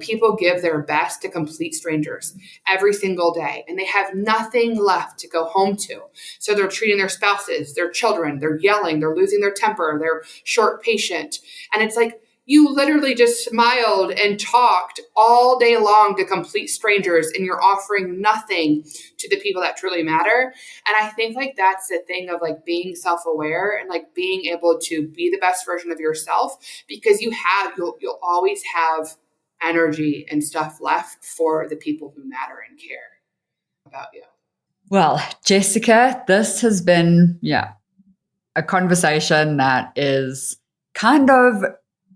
People give their best to complete strangers every single day, and they have nothing left to go home to. So they're treating their spouses, their children, they're yelling, they're losing their temper, they're short patient. And it's like, you literally just smiled and talked all day long to complete strangers, and you're offering nothing to the people that truly matter. And I think like that's the thing of like being self-aware and like being able to be the best version of yourself, because you'll always have energy and stuff left for the people who matter and care about you. Well, Jessica, this has been, a conversation that is kind of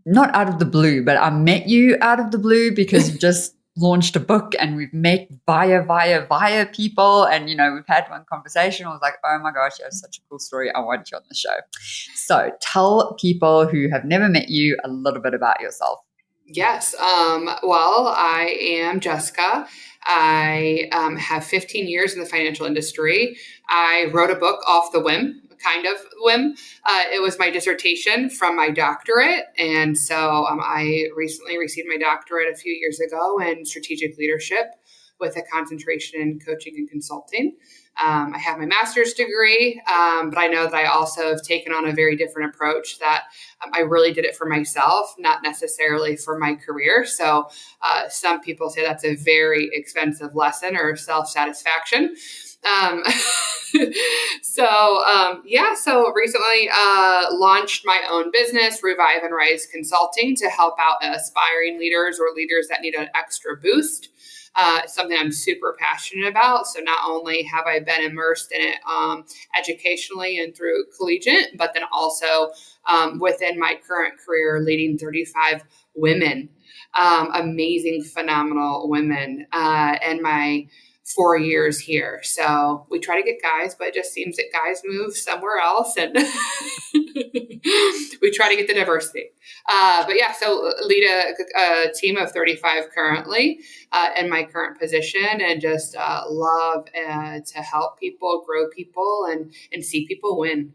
not out of the blue, but I met you out of the blue because you just launched a book, and we've met via people. And, we've had one conversation. I was like, oh my gosh, you have such a cool story. I want you on the show. So tell people who have never met you a little bit about yourself. Yes. Well, I am Jessica. I have 15 years in the financial industry. I wrote a book off the whim, kind of whim. It was my dissertation from my doctorate. And so I recently received my doctorate a few years ago in strategic leadership with a concentration in coaching and consulting. I have my master's degree, but I know that I also have taken on a very different approach, that I really did it for myself, not necessarily for my career. So some people say that's a very expensive lesson or self-satisfaction. So recently launched my own business, Revive and Rise Consulting, to help out aspiring leaders or leaders that need an extra boost. It's something I'm super passionate about. So not only have I been immersed in it educationally and through collegiate, but then also within my current career, leading 35 women, amazing, phenomenal women, and my 4 years here. So we try to get guys, but it just seems that guys move somewhere else, and we try to get the diversity. So lead a team of 35 currently in my current position, and just love to help people, grow people, and see people win.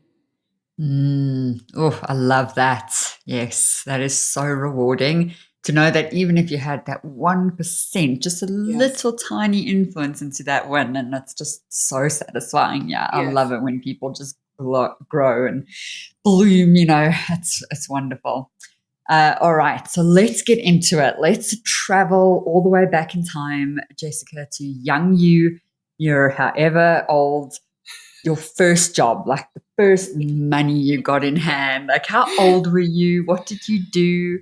I love that. Yes, that is so rewarding to know that even if you had that 1%, just a little tiny influence into that win, and that's just so satisfying. Yeah, I love it when people just grow and bloom, it's wonderful. All right, so let's get into it. Let's travel all the way back in time, Jessica, to young you. You're however old, your first job, like the first money you got in hand. Like, how old were you? What did you do?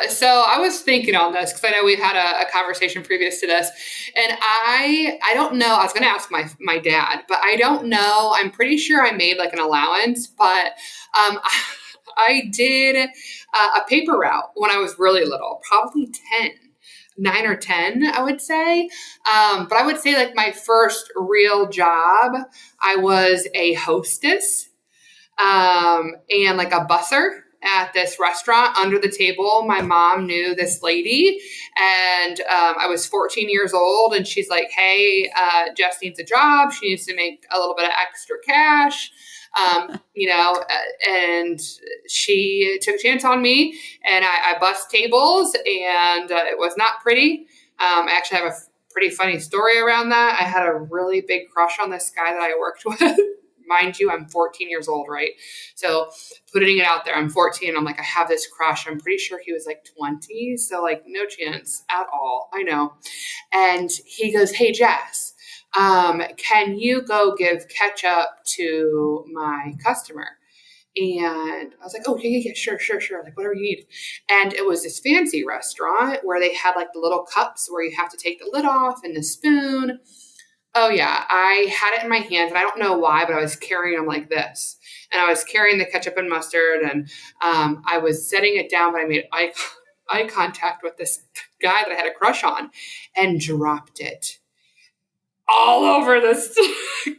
So I was thinking on this because I know we've had a conversation previous to this, and I don't know. I was going to ask my dad, but I don't know. I'm pretty sure I made like an allowance, but I did a paper route when I was really little, probably 9 or 10, I would say. But I would say like my first real job, I was a hostess and like a busser at this restaurant. Under the table, my mom knew this lady, and I was 14 years old, and she's like, hey, Jess needs a job. She needs to make a little bit of extra cash. And she took a chance on me, and I bussed tables, and it was not pretty. I actually have a pretty funny story around that. I had a really big crush on this guy that I worked with. Mind you, I'm 14 years old, right? So putting it out there, I'm 14. I'm like, I have this crush. I'm pretty sure he was like 20. So like no chance at all. I know. And he goes, hey, Jess, can you go give ketchup to my customer? And I was like, oh, yeah, sure. Like, whatever you need. And it was this fancy restaurant where they had like the little cups where you have to take the lid off and the spoon. Oh, yeah. I had it in my hands, and I don't know why, but I was carrying them like this. And I was carrying the ketchup and mustard, and I was setting it down, but I made eye contact with this guy that I had a crush on and dropped it all over this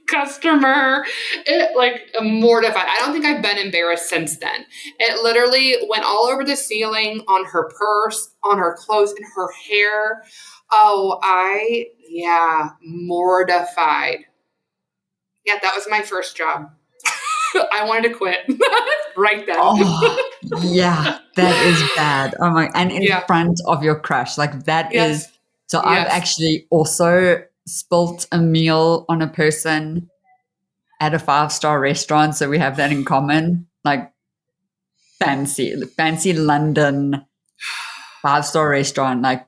customer. It like mortified. I don't think I've been embarrassed since then. It literally went all over the ceiling, on her purse, on her clothes, and her hair. Oh, mortified. Yeah, that was my first job. I wanted to quit right then. Oh, Yeah, that is bad. Oh my, and in Yeah. front of your crush. Like that is, Yes. so I've Yes. actually also spilt a meal on a person at a 5-star restaurant. So we have that in common. Like fancy London 5-star restaurant. Like,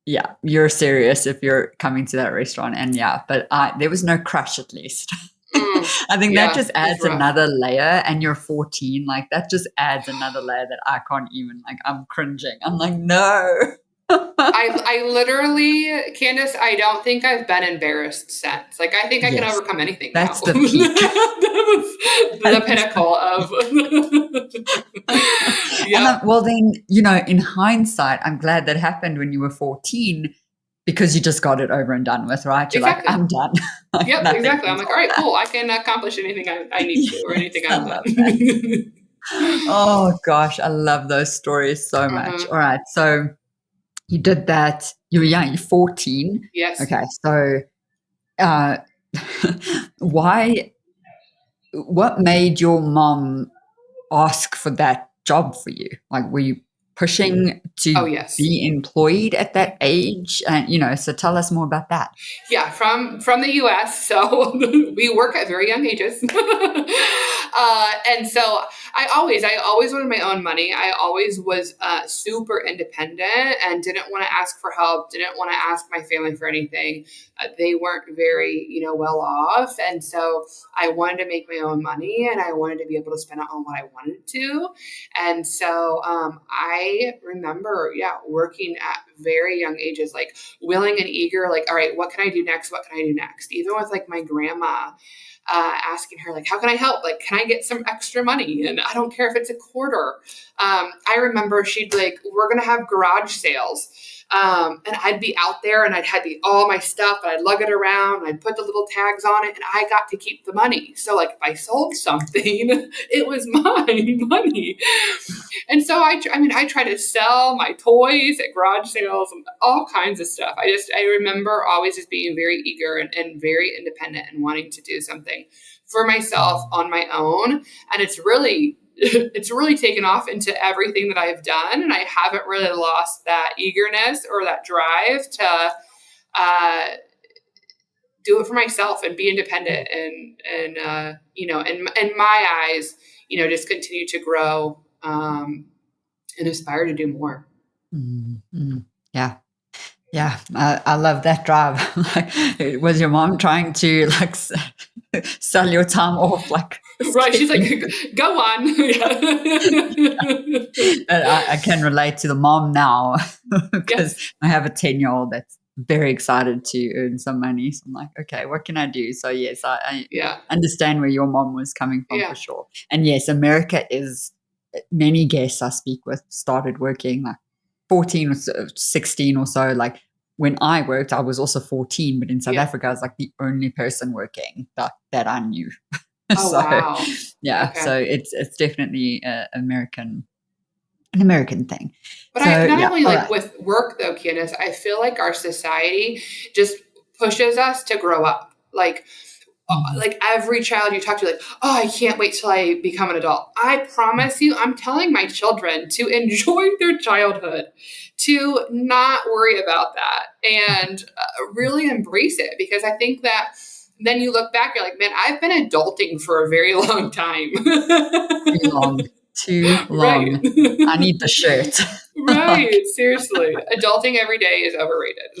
yeah, you're serious if you're coming to that restaurant. And yeah, but there was no crush at least. I think that Yeah. just It's adds rough. another layer, and you're 14. Like that just adds another layer that I can't even, like, I'm cringing. I'm like, no. I literally, Candice, I don't think I've been embarrassed since. Like, I think I can Yes, overcome anything now. that's the peak. That was the pinnacle of. And Yep. well, then, in hindsight, I'm glad that happened when you were 14 because you just got it over and done with, right? You're like, Exactly. I'm done. Like, Yep. nothing Exactly. can I'm like, all top right, that. cool. I can accomplish anything I need to, or Yes, anything I I want. love that. Oh, gosh, I love those stories so much. Uh-huh. All right, so you did that. You're young, you're 14. Yes. Okay, so uh, why, what made your mom ask for that job for you? Like, were you pushing Oh, to yes. be employed at that age? And, so tell us more about that. Yeah, from the U.S. So we work at very young ages, and so I always wanted my own money. I always was super independent and didn't want to ask for help. Didn't want to ask my family for anything. They weren't very well off, and so I wanted to make my own money, and I wanted to be able to spend it on what I wanted to. And so I remember, working at very young ages, like willing and eager, like, all right, what can I do next? What can I do next? Even with like my grandma, asking her, like, how can I help? Like, can I get some extra money? And I don't care if it's a quarter. I remember she'd be like, we're going to have garage sales. And I'd be out there and I'd had all my stuff and I'd lug it around and I'd put the little tags on it and I got to keep the money. So like if I sold something, it was my money. And so I try to sell my toys at garage sales and all kinds of stuff. I remember always just being very eager and very independent and wanting to do something for myself on my own. And it's really taken off into everything that I've done. And I haven't really lost that eagerness or that drive to, uh, do it for myself and be independent in my eyes, just continue to grow, and aspire to do more. Mm-hmm. Yeah. Yeah, I love that drive. Like, was your mom trying to like sell your time off? Like, Right. She's like, go on. I can relate to the mom now because Yes. I have a 10-year-old that's very excited to earn some money. So I'm like, okay, what can I do? So yes, I Yeah. understand where your mom was coming from for Yeah. sure. And yes, America is, many guests I speak with started working like 14 or 16 or so. Like when I worked, I was also 14, but in South Yeah. Africa, I was like the only person working that I knew. Oh, So wow. yeah, so Okay. it's definitely an American thing. But I So not yeah, only all like right. with work though, Candice, I feel like our society just pushes us to grow up. Mhm. Like every child you talk to, like, oh, I can't wait till I become an adult. I promise you, I'm telling my children to enjoy their childhood, to not worry about that, and really embrace it. Because I think that then you look back, you're like, man, I've been adulting for a very long time. Too long, too Right. long. I need the shirt. Like, Right. Seriously. Adulting every day is overrated.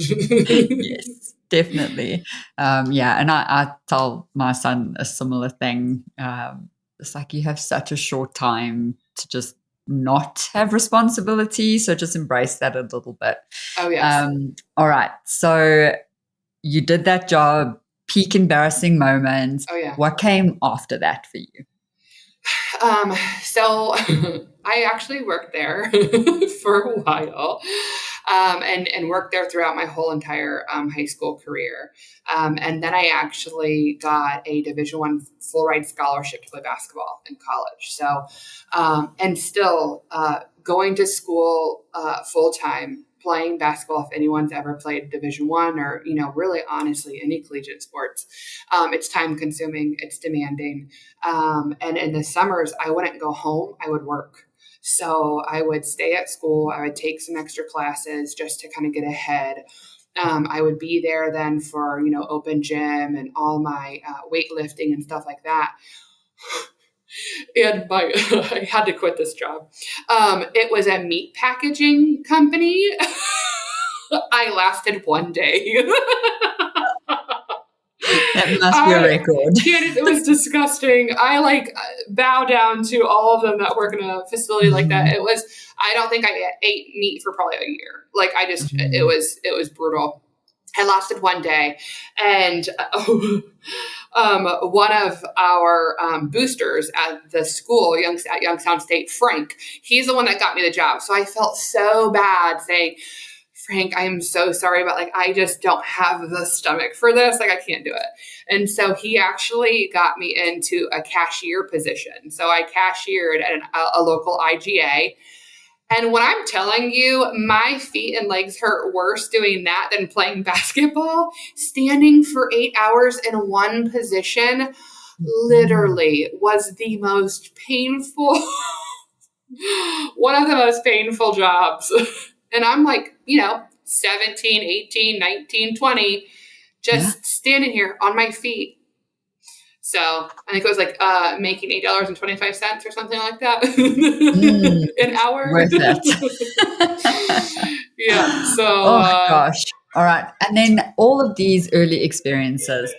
yes, definitely. Yeah, and I tell my son a similar thing. It's like you have such a short time to just not have responsibility, so just embrace that a little bit. Oh, yes. All right, so you did that job, peak embarrassing moment. Oh, yeah. What came after that for you? So I actually worked there for a while. and worked there throughout my whole entire high school career. And then I actually got a Division I full ride scholarship to play basketball in college. So, and still going to school full time, playing basketball. If anyone's ever played Division I or, really honestly, any collegiate sports, it's time consuming, it's demanding. And in the summers, I wouldn't go home, I would work. So I would stay at school. I would take some extra classes just to kind of get ahead. I would be there then for, open gym and all my weightlifting and stuff like that. And I had to quit this job. It was a meat packaging company. I lasted one day. That must be a record. Candice, it was disgusting. I bow down to all of them that work in a facility like that. It was, I don't think I ate meat for probably a year. It was brutal. I lasted one day, and one of our boosters at the school, at Youngstown State, Frank, he's the one that got me the job. So I felt so bad saying, Frank, I am so sorry, but I just don't have the stomach for this. I can't do it. And so he actually got me into a cashier position. So I cashiered at a local IGA. And when I'm telling you, my feet and legs hurt worse doing that than playing basketball. Standing for 8 hours in one position literally was the most painful, one of the most painful jobs. And I'm 17, 18, 19, 20, just standing here on my feet. So I think it was making $8.25 or something like that an hour. Worth it. Yeah. So. Oh gosh. All right. And then all of these early experiences,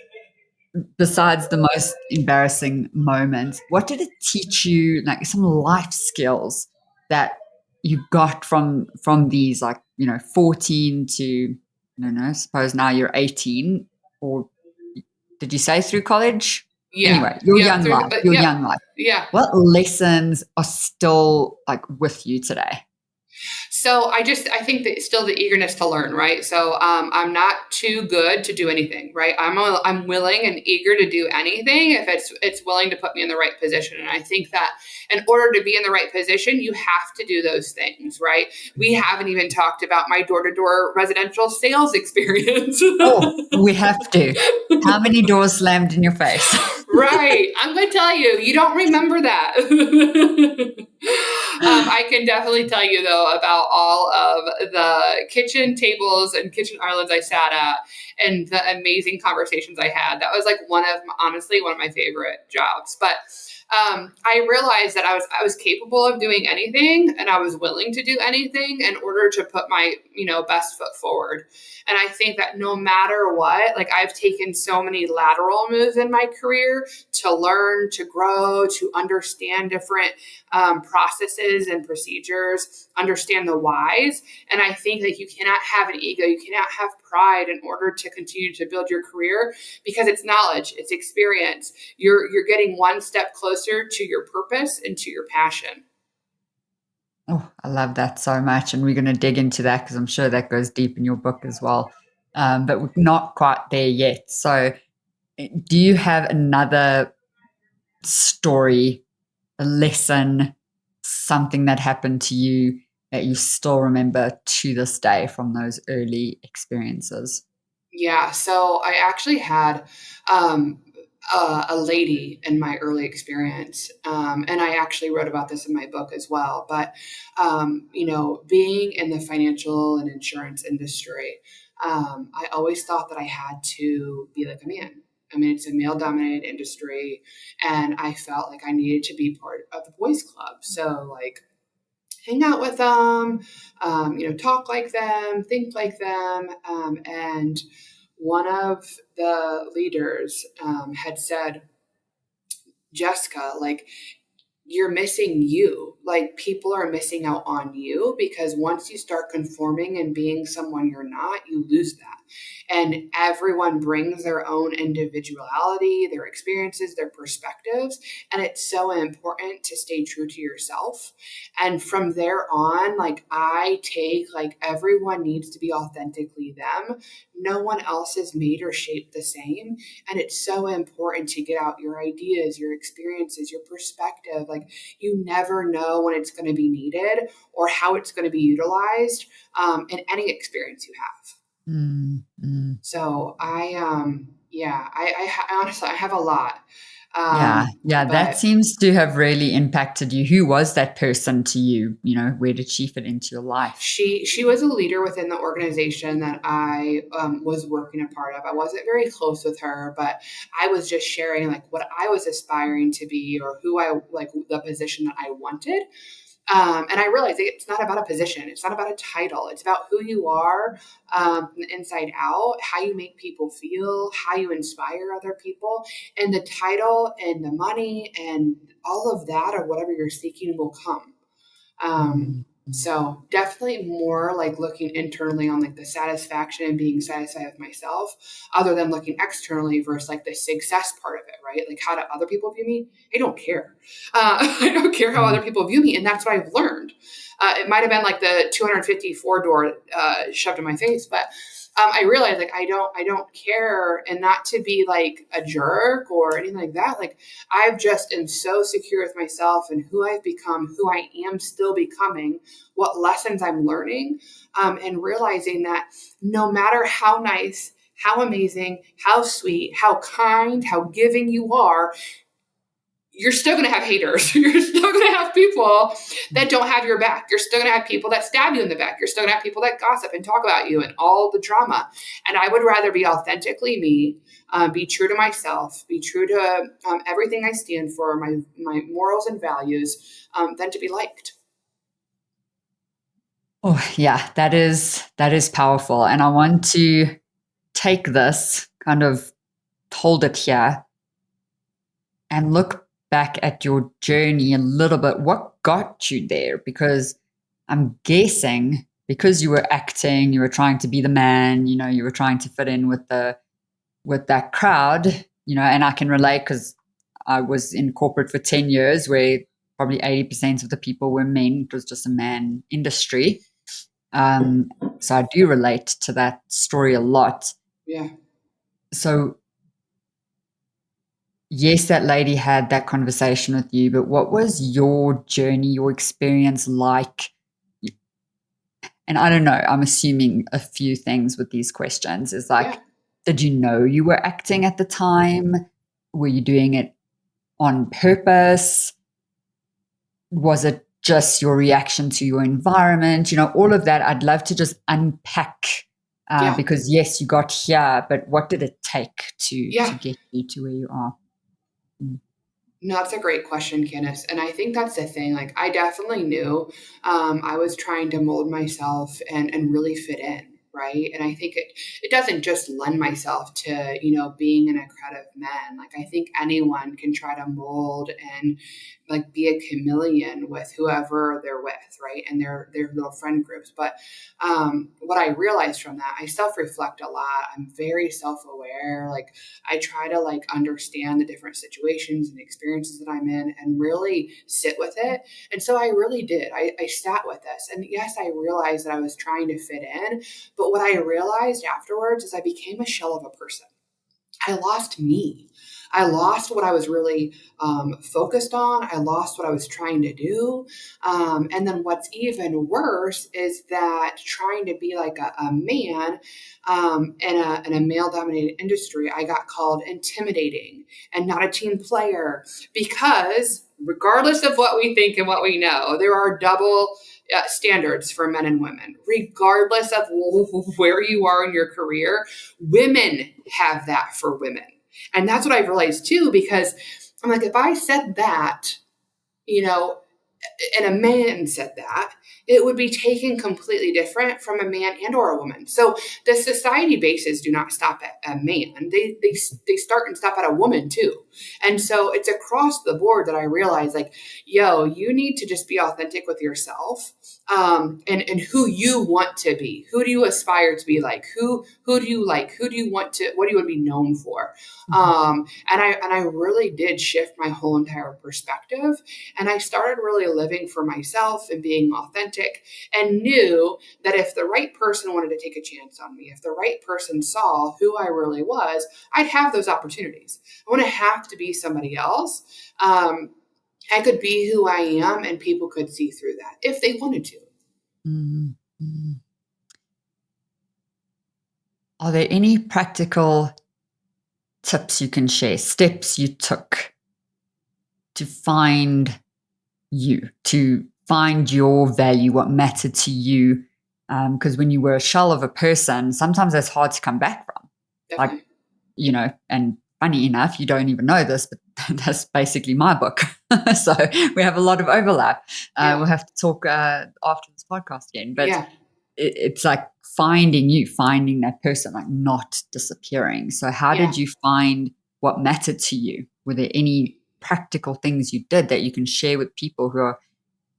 besides the most embarrassing moments, what did it teach you? Some life skills that you got from these, 14 to, I don't know, suppose now you're 18, or did you say through college? Yeah. Anyway, your young life. Yeah. What lessons are still with you today? So I think that still the eagerness to learn, right? So I'm not too good to do anything, right? I'm willing and eager to do anything if it's willing to put me in the right position. And I think that in order to be in the right position, you have to do those things, right? We haven't even talked about my door-to-door residential sales experience. Oh, we have to. How many doors slammed in your face? Right. I'm going to tell you, you don't remember that. I can definitely tell you, though, about all of the kitchen tables and kitchen islands I sat at and the amazing conversations I had. That was honestly one of my favorite jobs. But I realized that I was capable of doing anything, and I was willing to do anything in order to put my, best foot forward. And I think that no matter what, I've taken so many lateral moves in my career to learn, to grow, to understand different processes and procedures, understand the whys. And I think that you cannot have an ego, you cannot have pride in order to continue to build your career, because it's knowledge, it's experience. You're getting one step closer to your purpose and to your passion. Oh, I love that so much. And we're going to dig into that because I'm sure that goes deep in your book as well. But we're not quite there yet. So do you have another story, a lesson, something that happened to you that you still remember to this day from those early experiences? Yeah. So I actually had a lady in my early experience. And I actually wrote about this in my book as well. But, being in the financial and insurance industry, I always thought that I had to be like a man. I mean, it's a male dominated industry, and I felt like I needed to be part of the boys club. So hang out with them, talk like them, think like them. And one of the leaders had said, Jessica, you're missing you. Like, people are missing out on you, because once you start conforming and being someone you're not, you lose that. And everyone brings their own individuality, their experiences, their perspectives. And it's so important to stay true to yourself. And from there on, like, I take, like, everyone needs to be authentically them. No one else is made or shaped the same. And it's so important to get out your ideas, your experiences, your perspective. Like, you never know when it's going to be needed or how it's going to be utilized in any experience you have. Mm, mm. So yeah, I honestly, I have a lot. Yeah, yeah, that But seems to have really impacted you. Who was that person to you? You know, where did she fit into your life? she was a leader within the organization that I was working a part of. I wasn't very close with her, but I was just sharing, like, what I was aspiring to be, or who I, like, the position that I wanted. And I realized it's not about a position. It's not about a title. It's about who you are, inside out, how you make people feel, how you inspire other people. And the title and the money and all of that, or whatever you're seeking, will come. Um, Mm, mm, so definitely more like looking internally on, like, the satisfaction and being satisfied with myself, other than looking externally versus, like, the success part of it, right? Like, how do other people view me? I don't care. I don't care how mm. other people view me. And that's what I've learned. It might've been like the 254 door shoved in my face, but I realized, like, I don't care, and not to be like a jerk or anything like that. Like, I've just am so secure with myself and who I've become, who I am still becoming, what lessons I'm learning, and realizing that no matter how nice, how amazing, how sweet, how kind, how giving you are, you're still going to have haters. You're still going to have people that don't have your back. You're still going to have people that stab you in the back. You're still going to have people that gossip and talk about you and all the drama. And I would rather be authentically me, be true to myself, be true to everything I stand for, my morals and values, than to be liked. Oh, yeah, that is powerful. And I want to take this, kind of hold it here, and look back at your journey a little bit. What got you there? Because I'm guessing because you were acting, you were trying to be the man, you know, you were trying to fit in with that crowd, you know, and I can relate because I was in corporate for 10 years where probably 80% of the people were men. It was just a man industry. So I do relate to that story a lot. Yeah. So yes, that lady had that conversation with you, but what was your journey, your experience like? And I don't know, I'm assuming a few things with these questions is Yeah. like, did you know you were acting at the time? Were you doing it on purpose? Was it just your reaction to your environment? You know, all of that. I'd love to just unpack Yeah. because yes, you got here, but what did it take to Yeah. get you to where you are? Mm. No, that's a great question, Candice. And I think that's the thing. Like, I definitely knew I was trying to mold myself and really fit in. Right. And I think it doesn't just lend myself to, being in a crowd of men. Like, I think anyone can try to mold and, like, be a chameleon with whoever they're with. Right. And their little friend groups. But what I realized from that, I self reflect a lot. I'm very self aware. Like, I try to, like, understand the different situations and experiences that I'm in and really sit with it. And so I really did. I sat with this. And yes, I realized that I was trying to fit in. But what I realized afterwards is I became a shell of a person. I lost me. I lost what I was really focused on. I lost what I was trying to do. And then what's even worse is that trying to be like a man in a male dominated industry, I got called intimidating and not a team player, because regardless of what we think and what we know, there are double standards for men and women, regardless of where you are in your career. Women have that for women. And that's what I've realized too, because I'm like, if I said that, you know, and a man said that, it would be taken completely different from a man and or a woman. So the society bases do not stop at a man. They start and stop at a woman too. And so it's across the board that I realize like, yo, you need to just be authentic with yourself. And who you want to be. Who do you aspire to be like? Who do you like? Who do you want to, what do you want to be known for? And I really did shift my whole entire perspective. And I started really living for myself and being authentic, and knew that if the right person wanted to take a chance on me, if the right person saw who I really was, I'd have those opportunities. I wouldn't have to be somebody else. I could be who I am, and people could see through that if they wanted to. Mm-hmm. Are there any practical tips you can share, steps you took to find you, to find your value, what mattered to you? Because when you were a shell of a person, sometimes that's hard to come back from. Definitely. Like, you know, and funny enough, you don't even know this, but that's basically my book. So we have a lot of overlap. We'll have to talk after this podcast again. But it's like finding you, finding that person, like not disappearing. So how did you find what mattered to you? Were there any practical things you did that you can share with people who are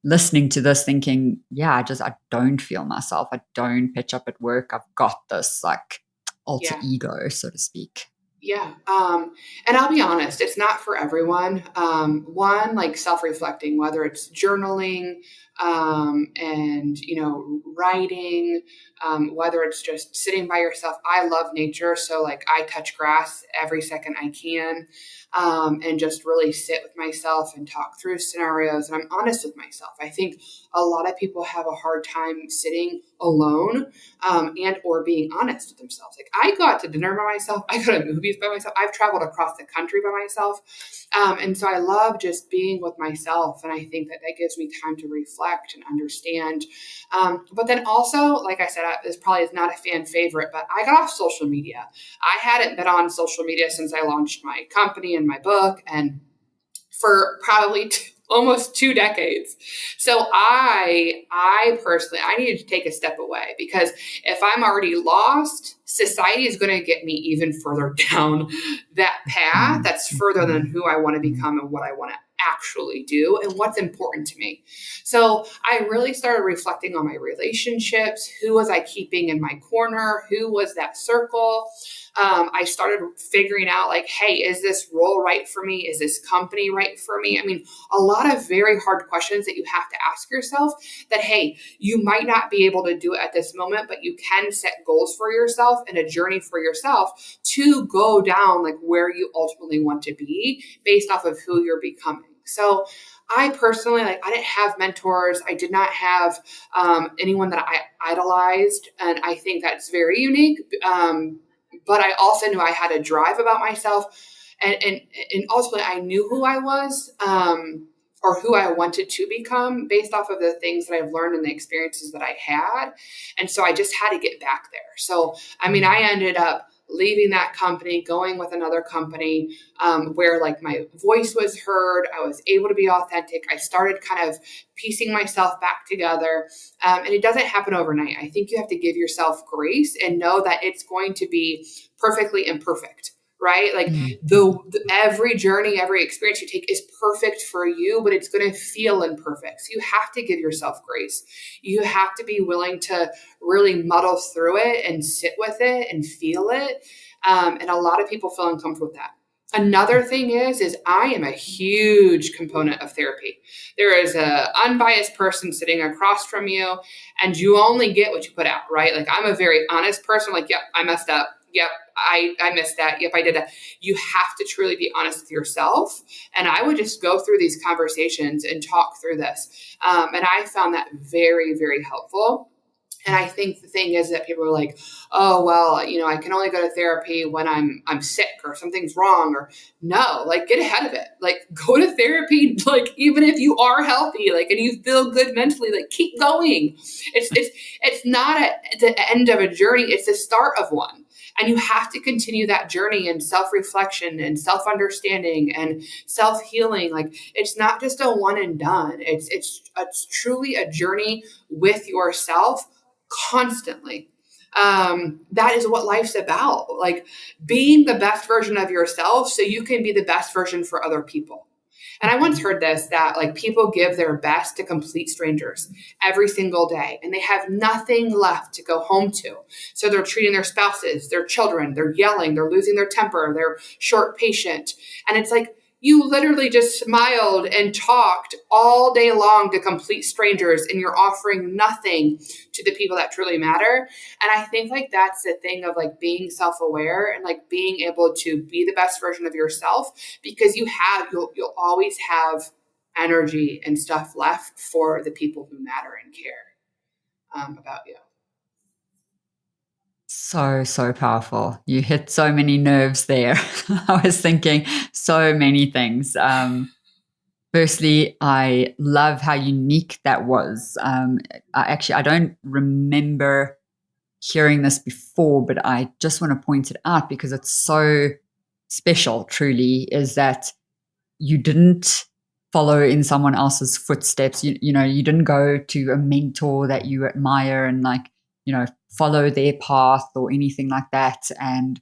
listening to this thinking, I don't feel myself. I don't pitch up at work. I've got this like alter ego, so to speak. Yeah. And I'll be honest, it's not for everyone. One, like self-reflecting, whether it's journaling, and, writing, whether it's just sitting by yourself. I love nature. So like I touch grass every second I can, and just really sit with myself and talk through scenarios. And I'm honest with myself. I think a lot of people have a hard time sitting alone, and or being honest with themselves. Like I go out to dinner by myself. I go to movies by myself. I've traveled across the country by myself. And so I love just being with myself. And I think that gives me time to reflect and understand. But then also, like I said, this probably is not a fan favorite, but I got off social media. I hadn't been on social media since I launched my company and my book, and for probably almost 2 decades. So I personally, I needed to take a step away, because if I'm already lost, society is going to get me even further down that path that's further than who I want to become and what I want to actually do and what's important to me. So I really started reflecting on my relationships. Who was I keeping in my corner? Who was that circle? I started figuring out like, hey, is this role right for me? Is this company right for me? I mean, a lot of very hard questions that you have to ask yourself that, hey, you might not be able to do it at this moment, but you can set goals for yourself and a journey for yourself to go down like where you ultimately want to be based off of who you're becoming. So I personally, I didn't have mentors. I did not have anyone that I idolized. And I think that's very unique. But I also knew I had a drive about myself, and ultimately I knew who I was, or who I wanted to become based off of the things that I've learned and the experiences that I had. And so I just had to get back there. So, I mean, I ended up leaving that company, going with another company, where like my voice was heard. I was able to be authentic. I started kind of piecing myself back together. And it doesn't happen overnight. I think you have to give yourself grace and know that it's going to be perfectly imperfect, right? Like every journey, every experience you take is perfect for you, but it's going to feel imperfect. So you have to give yourself grace. You have to be willing to really muddle through it and sit with it and feel it. And a lot of people feel uncomfortable with that. Another thing is I am a huge component of therapy. There is an unbiased person sitting across from you, and you only get what you put out, right? Like I'm a very honest person. Like, yep, I messed up. Yep, I missed that. Yep, I did that. You have to truly be honest with yourself. And I would just go through these conversations and talk through this. And I found that very, very helpful. And I think the thing is that people are like, oh, well, I can only go to therapy when I'm sick or something's wrong, or no, like get ahead of it. Like go to therapy, like even if you are healthy, like, and you feel good mentally, like keep going. It's not at the end of a journey. It's the start of one. And you have to continue that journey in self-reflection and self-understanding and self-healing. Like, it's not just a one and done. It's truly a journey with yourself constantly. That is what life's about. Like, being the best version of yourself so you can be the best version for other people. And I once heard this, that like people give their best to complete strangers every single day, and they have nothing left to go home to. So they're treating their spouses, their children, they're yelling, they're losing their temper, they're short patient. And it's like, you literally just smiled and talked all day long to complete strangers, and you're offering nothing to the people that truly matter. And I think like that's the thing of like being self-aware and like being able to be the best version of yourself, because you'll always have energy and stuff left for the people who matter and care about you. So, so powerful. You hit so many nerves there. I was thinking so many things. Firstly, I love how unique that was. I don't remember hearing this before, but I just want to point it out because it's so special, truly, is that you didn't follow in someone else's footsteps. You didn't go to a mentor that you admire and like, follow their path or anything like that. And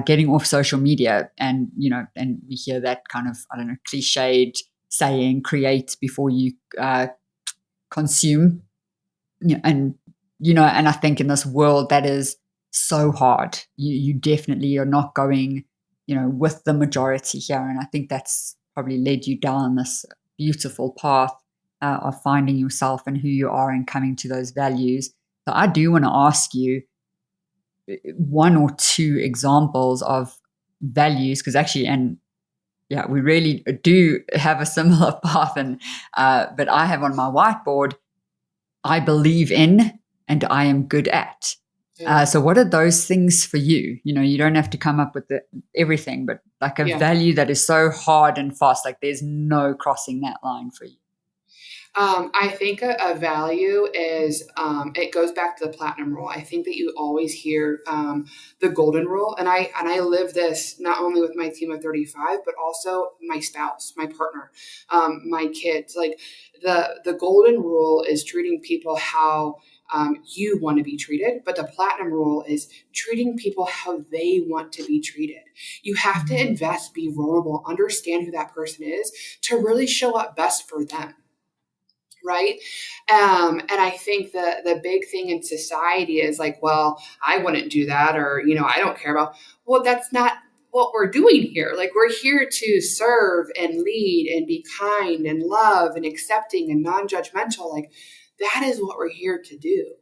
getting off social media, and and we hear that kind of, I don't know, cliched saying, create before you consume. And and I think in this world that is so hard. You definitely are not going with the majority here, and I think that's probably led you down this beautiful path of finding yourself and who you are and coming to those values. So I do want to ask you one or two examples of values, because actually, and yeah, we really do have a similar path. And but I have on my whiteboard, I believe in and I am good at. Yeah. So what are those things for you? You don't have to come up with everything, but like a value that is so hard and fast, like there's no crossing that line for you. I think a value is, it goes back to the platinum rule. I think that you always hear the golden rule. And I live this not only with my team of 35, but also my spouse, my partner, my kids. Like the golden rule is treating people how you want to be treated, but the platinum rule is treating people how they want to be treated. You have to invest, be vulnerable, understand who that person is to really show up best for them. Right. And I think the big thing in society is like, well, I wouldn't do that, or, I don't care about, well, that's not what we're doing here. Like, we're here to serve and lead and be kind and love and accepting and non-judgmental. Like, that is what we're here to do.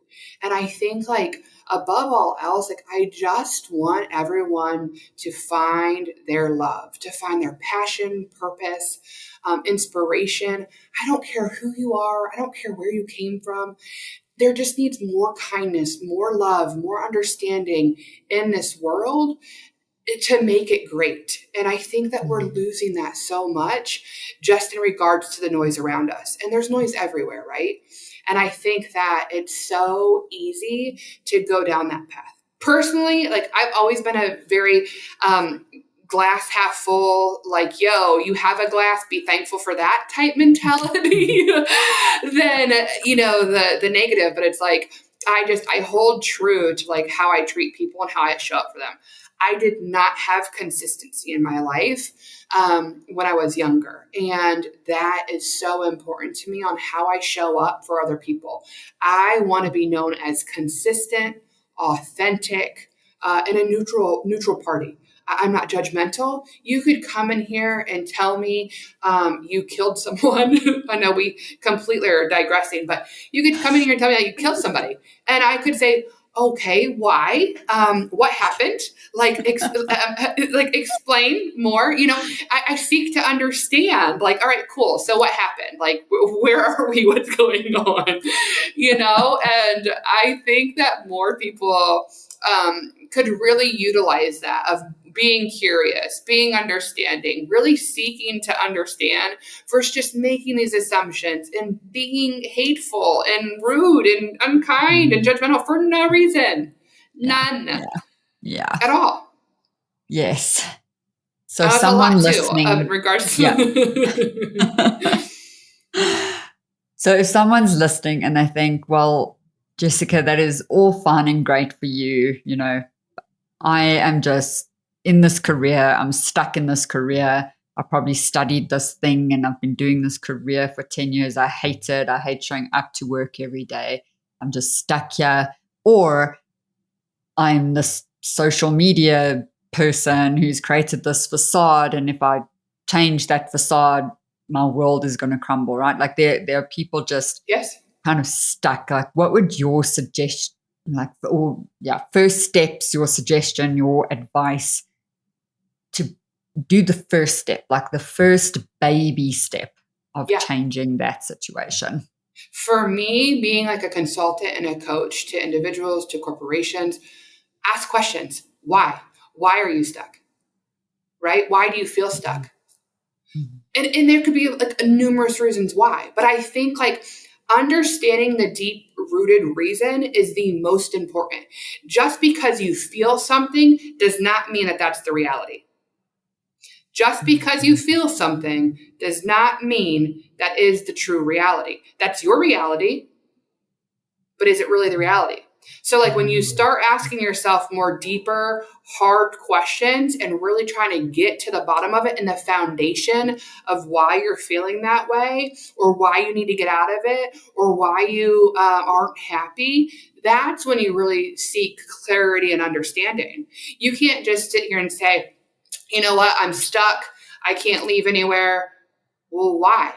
And I think like above all else, like I just want everyone to find their love, to find their passion, purpose, inspiration. I don't care who you are. I don't care where you came from. There just needs more kindness, more love, more understanding in this world to make it great. And I think that we're losing that so much just in regards to the noise around us. And there's noise everywhere, right? And I think that it's so easy to go down that path. Personally, like I've always been a very glass half full, like, yo, you have a glass, be thankful for that type mentality than, the negative. But it's like, I hold true to like how I treat people and how I show up for them. I did not have consistency in my life when I was younger. And that is so important to me on how I show up for other people. I want to be known as consistent, authentic, and a neutral party. I'm not judgmental. You could come in here and tell me you killed someone. I know we completely are digressing, but you could come in here and tell me that you killed somebody. And I could say, okay, why? What happened? Like explain more. I seek to understand. Like, all right, cool. So what happened? Like, where are we? What's going on? And I think that more people could really utilize that of being curious, being understanding, really seeking to understand versus just making these assumptions and being hateful and rude and unkind and judgmental for no reason. None. Yeah. Yeah. at all. Yes. So That's a lot someone too, in listening, regards yeah. to. So if someone's listening and they think, well, Jessica, that is all fine and great for you, I am just in this career, I'm stuck in this career. I probably studied this thing and I've been doing this career for 10 years. I hate it. I hate showing up to work every day. I'm just stuck here. Or I'm this social media person who's created this facade. And if I change that facade, my world is going to crumble, right? Like there are people just Yes. kind of stuck. Like, what would your suggestion, like, or yeah, first steps, your suggestion, your advice to do the first step, like the first baby step of Yeah. changing that situation? For me, being like a consultant and a coach to individuals, to corporations, ask questions. Why? Why are you stuck? Right? Why do you feel stuck? Mm-hmm. And there could be like numerous reasons why. But I think like understanding the deep rooted reason is the most important. Just because you feel something does not mean that that's the reality. Just because you feel something does not mean that is the true reality. That's your reality, but is it really the reality? So, like when you start asking yourself more deeper, hard questions and really trying to get to the bottom of it and the foundation of why you're feeling that way, or why you need to get out of it, or why you aren't happy, that's when you really seek clarity and understanding. You can't just sit here and say, you know what, I'm stuck. I can't leave anywhere. Well, why?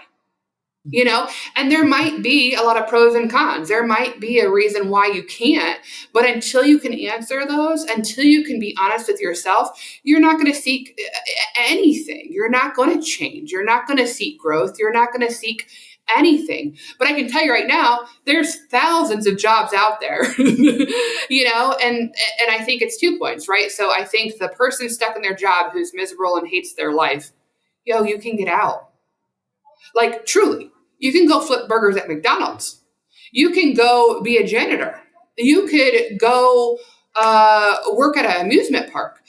And there might be a lot of pros and cons. There might be a reason why you can't, but until you can answer those, until you can be honest with yourself, you're not going to seek anything. You're not going to change. You're not going to seek growth. You're not going to seek anything. But I can tell you right now, there's thousands of jobs out there, and I think it's 2 points, right? So I think the person stuck in their job who's miserable and hates their life, you can get out. Like truly, you can go flip burgers at McDonald's. You can go be a janitor. You could go work at an amusement park.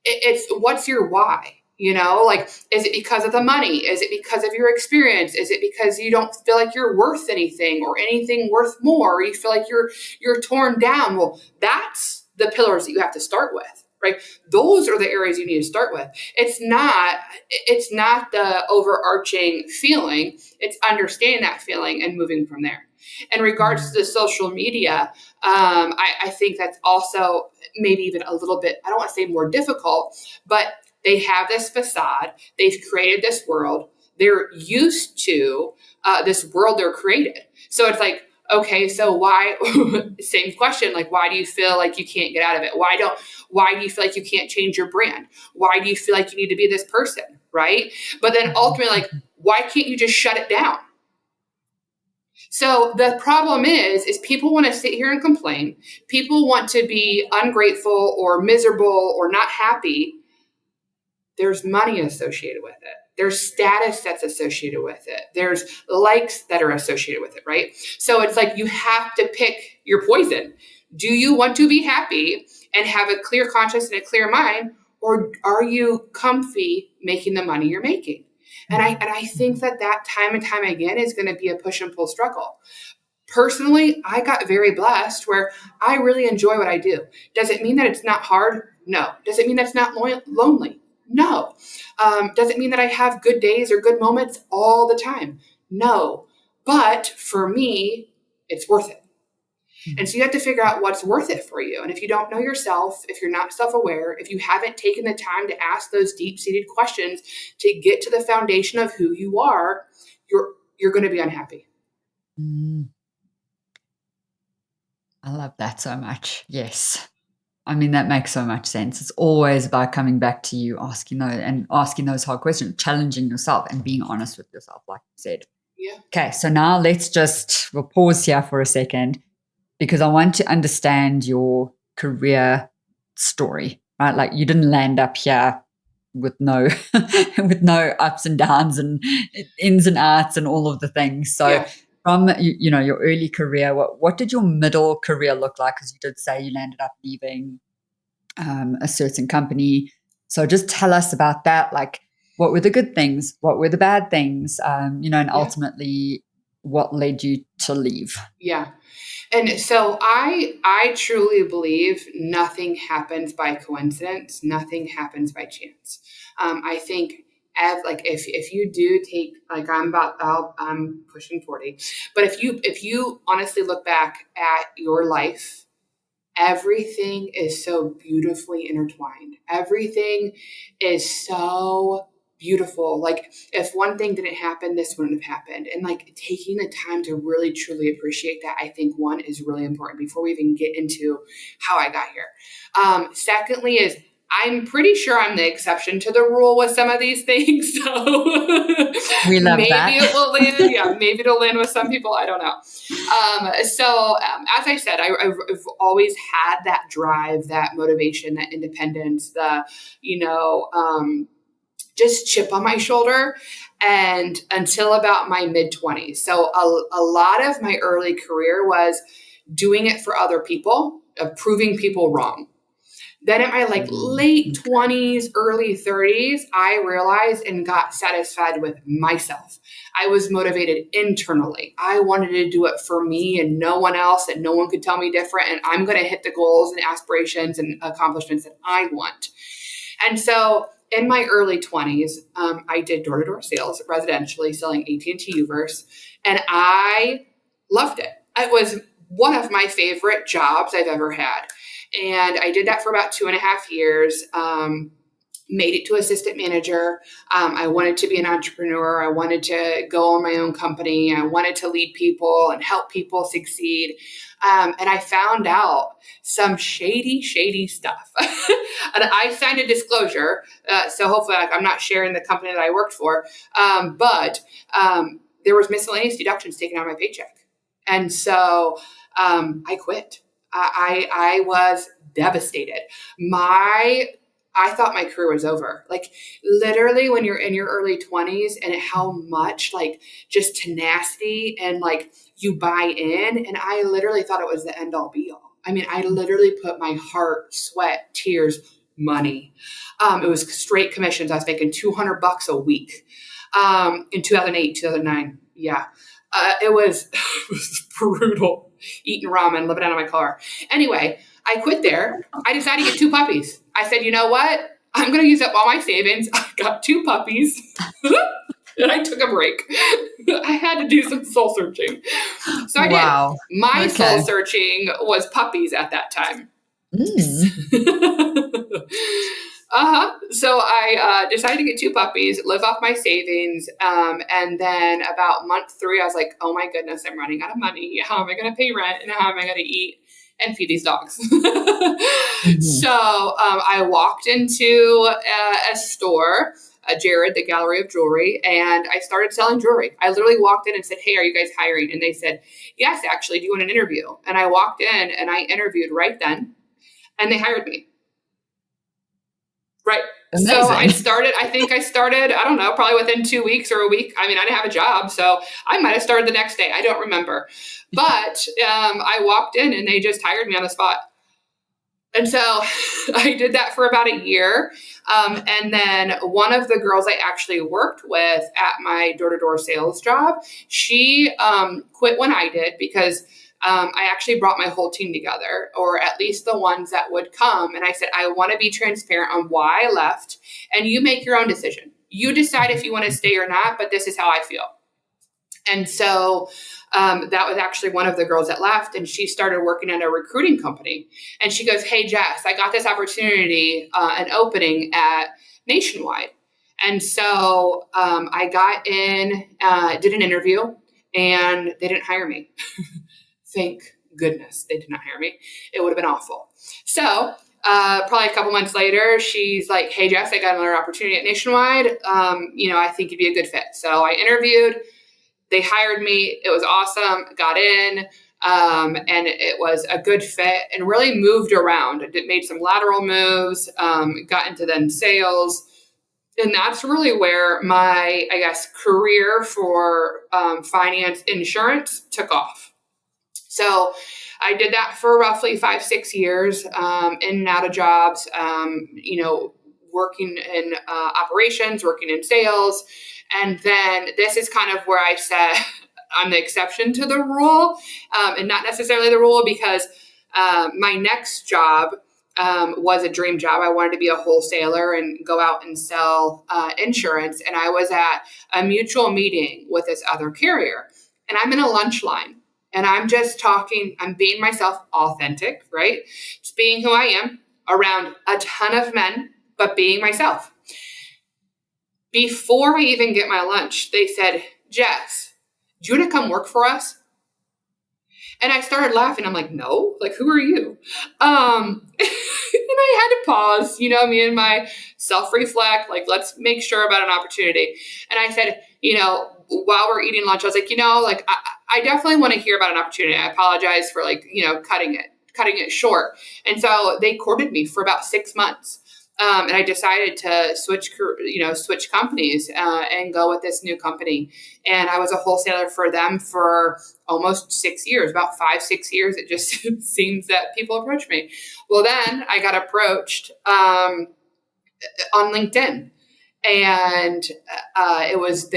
It's what's your why? Like, is it because of the money? Is it because of your experience? Is it because you don't feel like you're worth anything or anything worth more? Or you feel like you're torn down? Well, that's the pillars that you have to start with, right? Those are the areas you need to start with. It's not the overarching feeling. It's understanding that feeling and moving from there. In regards to the social media, I think that's also maybe even a little bit, I don't want to say more difficult, but they have this facade. They've created this world. They're used to this world they're created. So it's like, okay, so why, same question, like, why do you feel like you can't get out of it? Why do you feel like you can't change your brand? Why do you feel like you need to be this person? Right. But then ultimately, like, why can't you just shut it down? So the problem is people want to sit here and complain. People want to be ungrateful or miserable or not happy. There's money associated with it. There's status that's associated with it. There's likes that are associated with it, right? So it's like you have to pick your poison. Do you want to be happy and have a clear conscience and a clear mind, or are you comfy making the money you're making? And I think that time and time again is going to be a push and pull struggle. Personally, I got very blessed where I really enjoy what I do. Does it mean that it's not hard? No. Does it mean that's not lonely? No. Does it mean that I have good days or good moments all the time? No. But for me, it's worth it. And so you have to figure out what's worth it for you. And if you don't know yourself, if you're not self-aware, if you haven't taken the time to ask those deep-seated questions to get to the foundation of who you are, you're going to be unhappy. I love that so much. Yes. I mean, that makes so much sense. It's always about coming back to you, asking those hard questions, challenging yourself and being honest with yourself, like you said. Yeah. Okay, so now we'll pause here for a second because I want to understand your career story, right? Like you didn't land up here with no with no ups and downs and ins and outs and all of the things. So from your early career, what did your middle career look like? Because you did say you landed up leaving a certain company. So just tell us about that. Like, what were the good things? What were the bad things? And ultimately, what led you to leave? Yeah. And so I truly believe nothing happens by coincidence. Nothing happens by chance. I think if you do take, like, I'm pushing 40, but if you honestly look back at your life, everything is so beautifully intertwined. Everything is so beautiful. Like, if one thing didn't happen, this wouldn't have happened. And like, taking the time to really truly appreciate that, I think, one, is really important before we even get into how I got here. Secondly is, I'm pretty sure I'm the exception to the rule with some of these things. So We love maybe that. it will land. Yeah, maybe it'll land with some people. I don't know. As I said, I've always had that drive, that motivation, that independence, just chip on my shoulder, and until about my mid 20s. So a lot of my early career was doing it for other people, proving people wrong. Then at my late 20s, early 30s, I realized and got satisfied with myself. I was motivated internally. I wanted to do it for me and no one else, and no one could tell me different. And I'm going to hit the goals and aspirations and accomplishments that I want. And so in my early 20s, I did door-to-door sales residentially, selling AT&T Uverse, and I loved it. It was one of my favorite jobs I've ever had. And I did that for about 2.5 years. Made it to assistant manager. I wanted to be an entrepreneur. I wanted to go on my own company. I wanted to lead people and help people succeed. And I found out some shady stuff. And I signed a disclosure. So hopefully I'm not sharing the company that I worked for. But there was miscellaneous deductions taken out of my paycheck. And so I quit. I was devastated. I thought my career was over. Like, literally, when you're in your early 20s, and how much like just tenacity and like you buy in. And I literally thought it was the end all be all. I mean, I literally put my heart, sweat, tears, money. It was straight commissions. I was making $200 a week in 2008, 2009. Yeah. It was brutal. Eating ramen, living out of my car. Anyway, I quit there. I decided to get 2 puppies. I said, you know what? I'm going to use up all my savings. I got 2 puppies. And I took a break. I had to do some soul searching. So I Wow. did. My Okay. soul searching was puppies at that time. So I decided to get 2 puppies, live off my savings. And then about month 3, I was like, oh my goodness, I'm running out of money. How am I going to pay rent? And how am I going to eat and feed these dogs? So I walked into a store, Jared, the Gallery of Jewelry, and I started selling jewelry. I literally walked in and said, hey, are you guys hiring? And they said, yes, actually, do you want an interview? And I walked in and I interviewed right then, and they hired me. Right. Amazing. So I started, I don't know, probably within 2 weeks or a week. I mean, I didn't have a job, so I might have started the next day. I don't remember. But I walked in and they just hired me on the spot. And so I did that for about a year. And then one of the girls I actually worked with at my door-to-door sales job, she quit when I did, because I actually brought my whole team together, or at least the ones that would come. And I said, I want to be transparent on why I left, and you make your own decision. You decide if you want to stay or not, but this is how I feel. And so that was actually one of the girls that left, and she started working at a recruiting company. And she goes, hey, Jess, I got this opportunity, an opening at Nationwide. And so I got in, did an interview, and they didn't hire me. Thank goodness they did not hire me. It would have been awful. So probably a couple months later, she's like, hey, Jess, I got another opportunity at Nationwide. I think you'd be a good fit. So I interviewed. They hired me. It was awesome. Got in, and it was a good fit, and really moved around. I made some lateral moves, got into then sales. And that's really where my, I guess, career for finance insurance took off. So I did that for roughly 5-6 years, in and out of jobs, working in operations, working in sales. And then this is kind of where I said I'm the exception to the rule, and not necessarily the rule, because my next job was a dream job. I wanted to be a wholesaler and go out and sell insurance. And I was at a mutual meeting with this other carrier, and I'm in a lunch line. And I'm just talking, I'm being myself, authentic, right? Just being who I am around a ton of men, but being myself. Before I even get my lunch, they said, Jess, do you want to come work for us? And I started laughing. I'm like, no, like, who are you? And I had to pause, me and my self-reflect, like, let's make sure about an opportunity. And I said, while we're eating lunch, I was like, like, I definitely want to hear about an opportunity. I apologize for cutting it short. And so they courted me for about 6 months. And I decided to switch companies and go with this new company. And I was a wholesaler for them for almost 6 years, about 5-6 years. It just seems that people approach me. Well, then I got approached on LinkedIn, and it was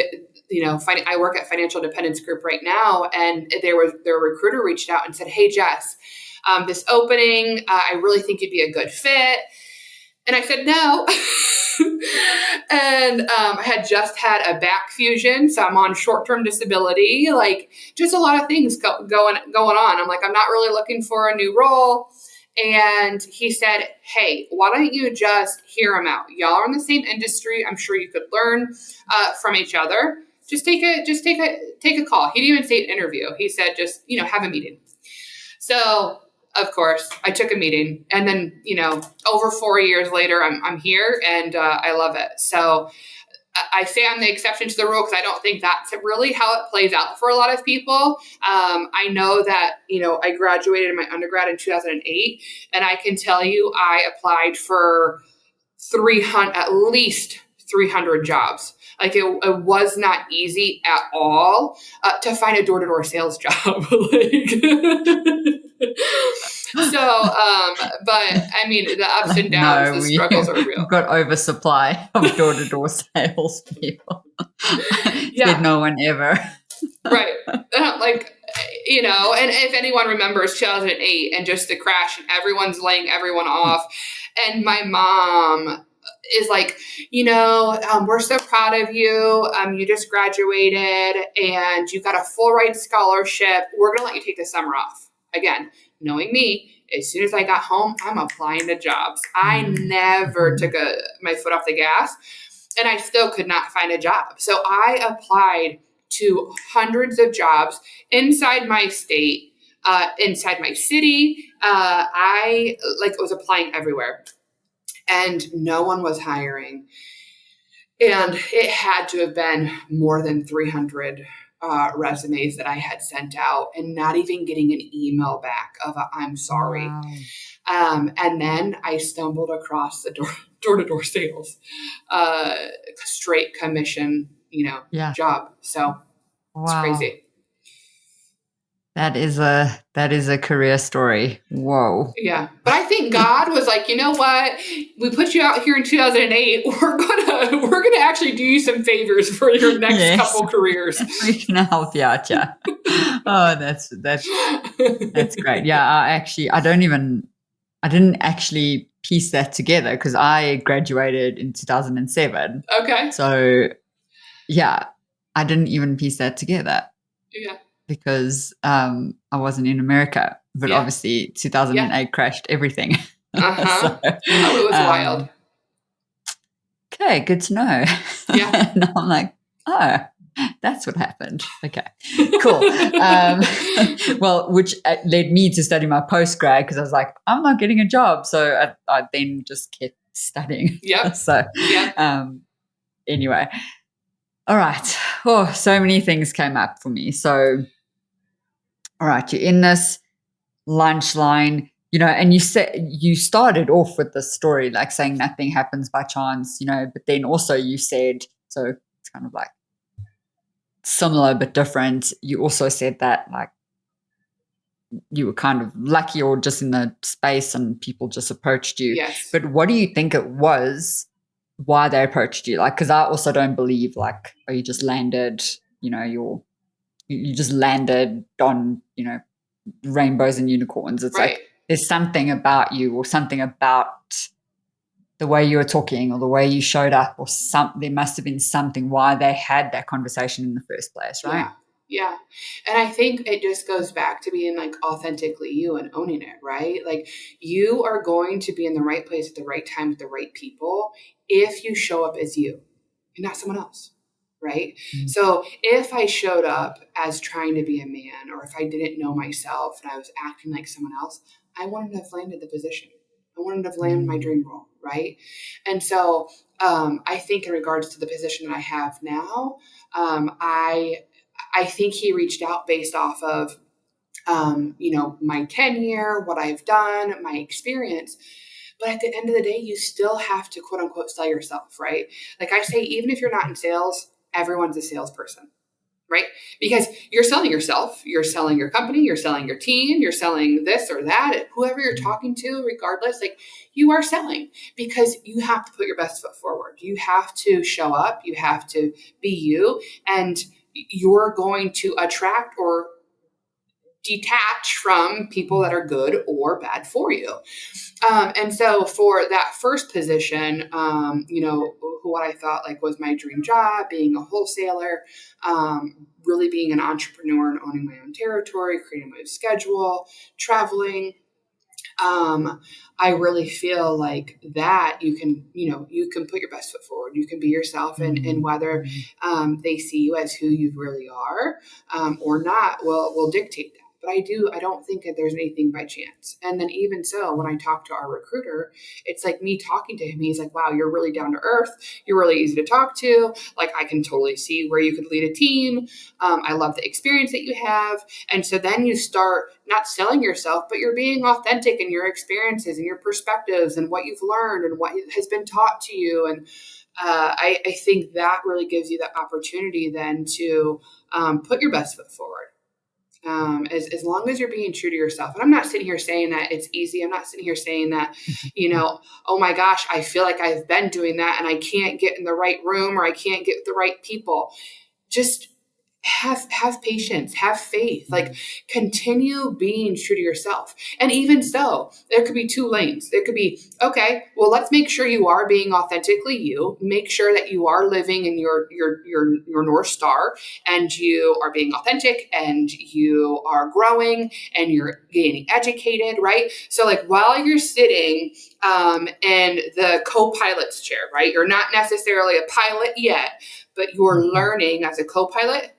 I work at Financial Dependence Group right now, and their recruiter reached out and said, "Hey, Jess, this opening, I really think you'd be a good fit." And I said, no. And I had just had a back fusion, so I'm on short-term disability, like just a lot of things going on. I'm like, I'm not really looking for a new role. And he said, hey, why don't you just hear him out? Y'all are in the same industry. I'm sure you could learn from each other. Just take a call. He didn't even say an interview. He said, just, have a meeting. So of course, I took a meeting, and then, over 4 years later, I'm here, and I love it. So I say I'm the exception to the rule because I don't think that's really how it plays out for a lot of people. I know that, I graduated in my undergrad in 2008, and I can tell you I applied for at least 300 jobs. Like it was not easy at all to find a door-to-door sales job. But I mean, the ups and downs, the struggles are real. We've got oversupply of door-to-door sales people. Yeah. Said no one ever. Right. And if anyone remembers 2008 and just the crash, and everyone's laying everyone off, and my mom is like, we're so proud of you. You just graduated and you got a full ride scholarship. We're going to let you take the summer off. Again, knowing me, as soon as I got home, I'm applying to jobs. I never took my foot off the gas, and I still could not find a job. So I applied to hundreds of jobs inside my state, inside my city. I was applying everywhere, and no one was hiring. And it had to have been more than 300 resumes that I had sent out, and not even getting an email back of I'm sorry. Wow. And then I stumbled across the door-to-door sales, straight commission, job. So it's crazy. That is a career story. Whoa. Yeah. But I think God was like, you know what? We put you out here in 2008. We're gonna actually do you some favors for your next couple careers. We can help you out, yeah. Oh, that's great. Yeah, I didn't actually piece that together because I graduated in 2007. Okay. So yeah, I didn't even piece that together. Yeah. Because I wasn't in America, but obviously 2008 crashed everything. Uh-huh. It was wild. Okay, good to know. Yeah. And I'm like, oh, that's what happened. Okay, cool. Well, which led me to study my postgrad because I was like, I'm not getting a job. So I then just kept studying. Yep. So anyway. All right. Oh, so many things came up for me. So, all right, you're in this lunch line, and you started off with this story, like saying nothing happens by chance, but then also you said, so it's kind of like similar but different. You also said that like you were kind of lucky or just in the space and people just approached you. Yes. But what do you think it was why they approached you? Like, because I also don't believe like, oh, you just landed, you just landed on, rainbows and unicorns. It's Right. like there's something about you or something about the way you were talking or the way you showed up or there must have been something why they had that conversation in the first place, right? Yeah. And I think it just goes back to being like authentically you and owning it, right? Like you are going to be in the right place at the right time with the right people if you show up as you and not someone else. Right. Mm-hmm. So if I showed up as trying to be a man, or if I didn't know myself and I was acting like someone else, I wouldn't have landed the position. I wouldn't have landed my dream role. Right. And so I think in regards to the position that I have now, I think he reached out based off of, my tenure, what I've done, my experience. But at the end of the day, you still have to quote unquote sell yourself, right? Like I say, even if you're not in sales, everyone's a salesperson, right? Because you're selling yourself, you're selling your company, you're selling your team, you're selling this or that, whoever you're talking to, regardless, like you are selling because you have to put your best foot forward. You have to show up, you have to be you, and you're going to attract or detach from people that are good or bad for you. And so for that first position, what I thought like was my dream job, being a wholesaler, really being an entrepreneur and owning my own territory, creating my own schedule, traveling. I really feel like that you can put your best foot forward. You can be yourself, and whether they see you as who you really are or not will dictate that. But I don't think that there's anything by chance. And then even so, when I talk to our recruiter, it's like me talking to him. He's like, wow, you're really down to earth. You're really easy to talk to. Like I can totally see where you could lead a team. I love the experience that you have. And so then you start not selling yourself, but you're being authentic in your experiences and your perspectives and what you've learned and what has been taught to you. And I think that really gives you the opportunity then to put your best foot forward. As long as you're being true to yourself. And I'm not sitting here saying that it's easy. I'm not sitting here saying that, oh my gosh, I feel like I've been doing that and I can't get in the right room or I can't get the right people. Just have patience, have faith, like continue being true to yourself. And even so, there could be two lanes. There could be, okay, well, let's make sure you are being authentically you, make sure that you are living in your North Star and you are being authentic and you are growing and you're getting educated, right? So like while you're sitting in the co-pilot's chair, right? You're not necessarily a pilot yet, but you're learning as a co-pilot.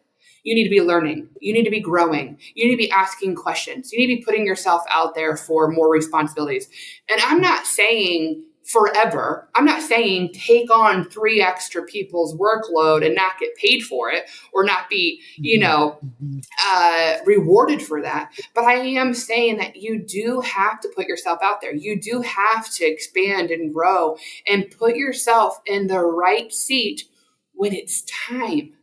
You need to be learning. You need to be growing. You need to be asking questions. You need to be putting yourself out there for more responsibilities. And I'm not saying forever. I'm not saying take on 3 extra people's workload and not get paid for it or not be, rewarded for that. But I am saying that you do have to put yourself out there. You do have to expand and grow and put yourself in the right seat when it's time.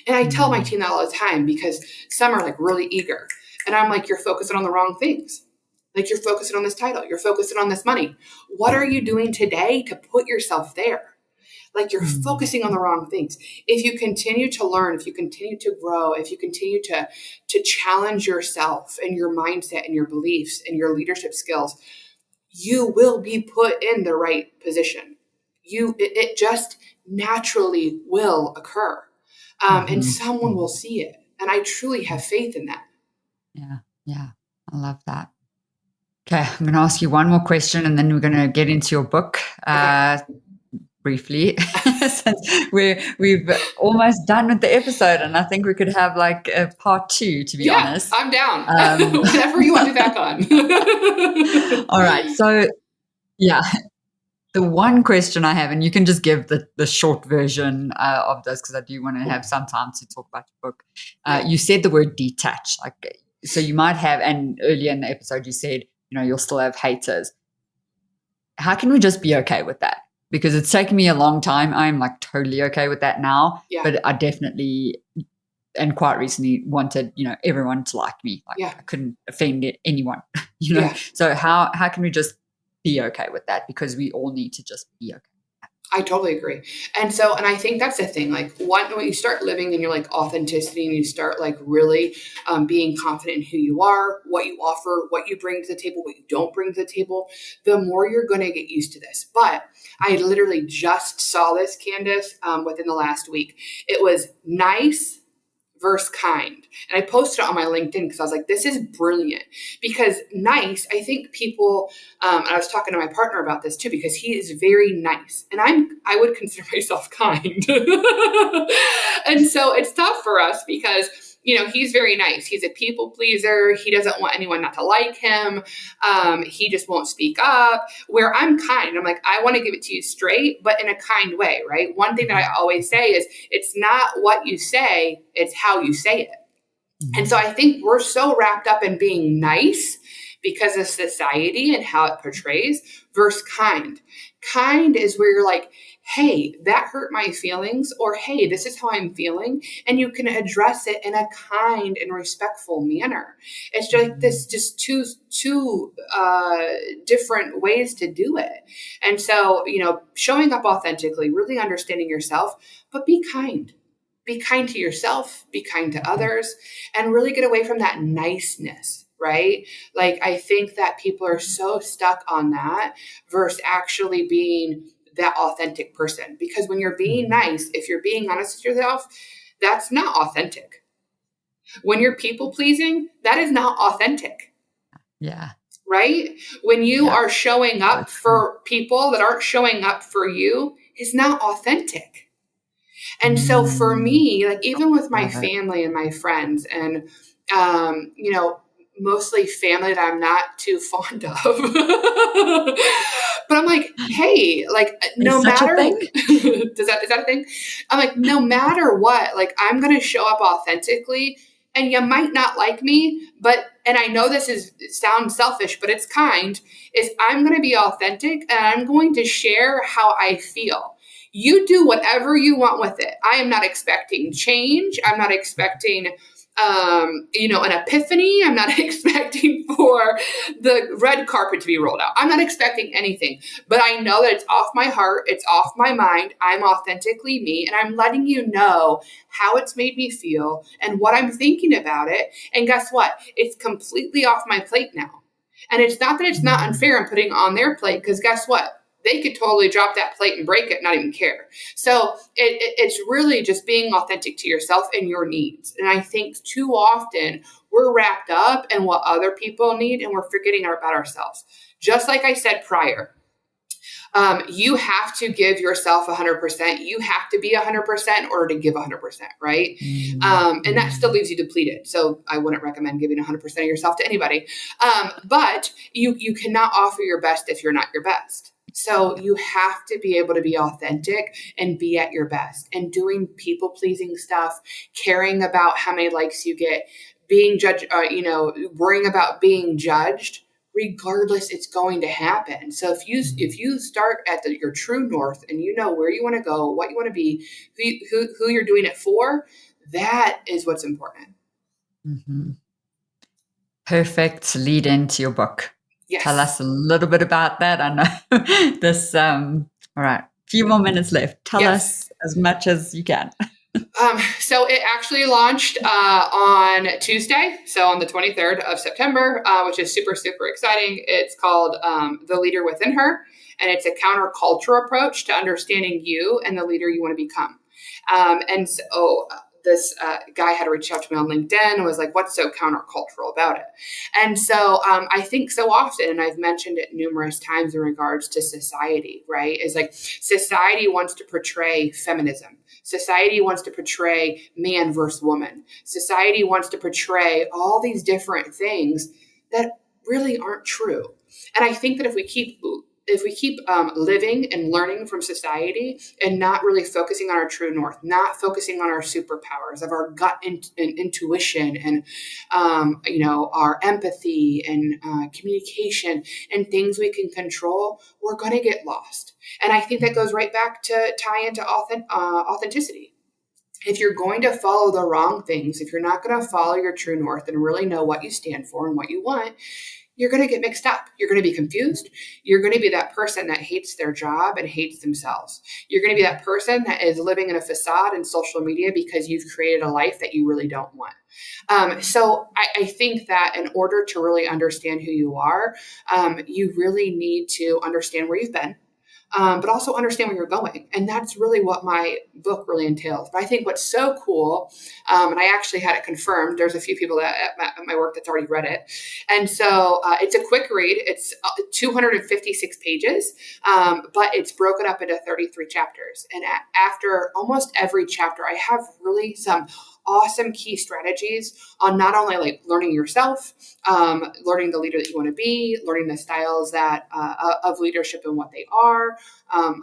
And I tell my team that all the time because some are like really eager. And I'm like, you're focusing on the wrong things. Like you're focusing on this title. You're focusing on this money. What are you doing today to put yourself there? Like you're focusing on the wrong things. If you continue to learn, if you continue to grow, if you continue to challenge yourself and your mindset and your beliefs and your leadership skills, you will be put in the right position. It just naturally will occur. And someone will see it. And I truly have faith in that. Yeah. I love that. Okay, I'm going to ask you one more question and then we're going to get into your book briefly. Since we've almost done with the episode and I think we could have like a part 2, to be honest. I'm down. Whatever you want me back on. All right. So, yeah. The one question I have, and you can just give the short version of this because I do want to have some time to talk about your book. You said the word detach. Like, so you might have, and earlier in the episode you said, you'll still have haters. How can we just be okay with that? Because it's taken me a long time. I'm like totally okay with that now. Yeah. But I definitely and quite recently wanted, everyone to like me. Like Yeah. I couldn't offend anyone, Yeah. So how can we just be okay with that? Because we all need to just be okay. I totally agree. And I think that's the thing, like when you start living in your like authenticity and you start like really being confident in who you are, what you offer, what you bring to the table, what you don't bring to the table, the more you're going to get used to this. But I literally just saw this, Candice, within the last week. It was nice versus kind. And I posted it on my LinkedIn because I was like, this is brilliant. Because nice, I think people, and I was talking to my partner about this too, because he is very nice. And I would consider myself kind. And so it's tough for us because, he's very nice. He's a people pleaser. He doesn't want anyone not to like him. He just won't speak up. Where I'm kind, I'm like, I want to give it to you straight, but in a kind way, right? One thing that I always say is it's not what you say, it's how you say it. And so I think we're so wrapped up in being nice because of society and how it portrays versus kind. Kind is where you're like, hey, that hurt my feelings, or hey, this is how I'm feeling. And you can address it in a kind and respectful manner. It's just two different ways to do it. And so, showing up authentically, really understanding yourself, but be kind. Be kind to yourself, be kind to others, and really get away from that niceness, right? Like, I think that people are so stuck on that versus actually being that authentic person. Because when you're being nice, if you're being honest with yourself, that's not authentic. When you're people pleasing, that is not authentic. Yeah. Right? When you are showing up for people that aren't showing up for you, is not authentic. And so for me, like even with my family and my friends and, mostly family that I'm not too fond of, but I'm like, hey, like no matter, is that a thing? I'm like, no matter what, like I'm going to show up authentically and you might not like me, and I know it sounds selfish, but it's kind, is I'm going to be authentic and I'm going to share how I feel. You do whatever you want with it. I am not expecting change. I'm not expecting, an epiphany. I'm not expecting for the red carpet to be rolled out. I'm not expecting anything, but I know that it's off my heart. It's off my mind. I'm authentically me, and I'm letting you know how it's made me feel and what I'm thinking about it. And guess what? It's completely off my plate now. And it's not that it's not unfair I'm putting on their plate, because guess what? They could totally drop that plate and break it, not even care. So it's really just being authentic to yourself and your needs. And I think too often we're wrapped up in what other people need and we're forgetting about ourselves. Just like I said prior, you have to give yourself 100%. You have to be 100% in order to give 100%, right? And that still leaves you depleted. So I wouldn't recommend giving 100% of yourself to anybody. But you cannot offer your best if you're not your best. So you have to be able to be authentic and be at your best, and doing people pleasing stuff, caring about how many likes you get, being judged, worrying about being judged. Regardless, it's going to happen. So if you start at your true north and you know where you want to go, what you want to be, who you're doing it for, that is what's important. Mm-hmm. Perfect lead into your book. Yes. Tell us a little bit about that. I know this. All right, a few more minutes left. Tell us as much as you can. So it actually launched on Tuesday, so on the 23rd of September, which is super, super exciting. It's called The Leader Within Her, and it's a counterculture approach to understanding you and the leader you want to become. And so this guy had reached out to me on LinkedIn and was like, what's so countercultural about it? And so I think so often, and I've mentioned it numerous times in regards to society, right? Is like society wants to portray feminism. Society wants to portray man versus woman. Society wants to portray all these different things that really aren't true. And I think that if we keep living and learning from society and not really focusing on our true north, not focusing on our superpowers of our gut and intuition and, our empathy and communication and things we can control, we're going to get lost. And I think that goes right back to tie into authenticity. if you're going to follow the wrong things, if you're not going to follow your true north and really know what you stand for and what you want, you're going to get mixed up. You're going to be confused. You're going to be that person that hates their job and hates themselves. You're going to be that person that is living in a facade in social media because you've created a life that you really don't want. So I think that in order to really understand who you are, you really need to understand where you've been, but also understand where you're going. And that's really what my book really entails. But I think what's so cool, and I actually had it confirmed, there's a few people that at my work that's already read it. And so it's a quick read. It's 256 pages, but it's broken up into 33 chapters. And after almost every chapter, I have really some awesome key strategies on not only like learning yourself, learning the leader that you want to be, learning the styles that of leadership and what they are,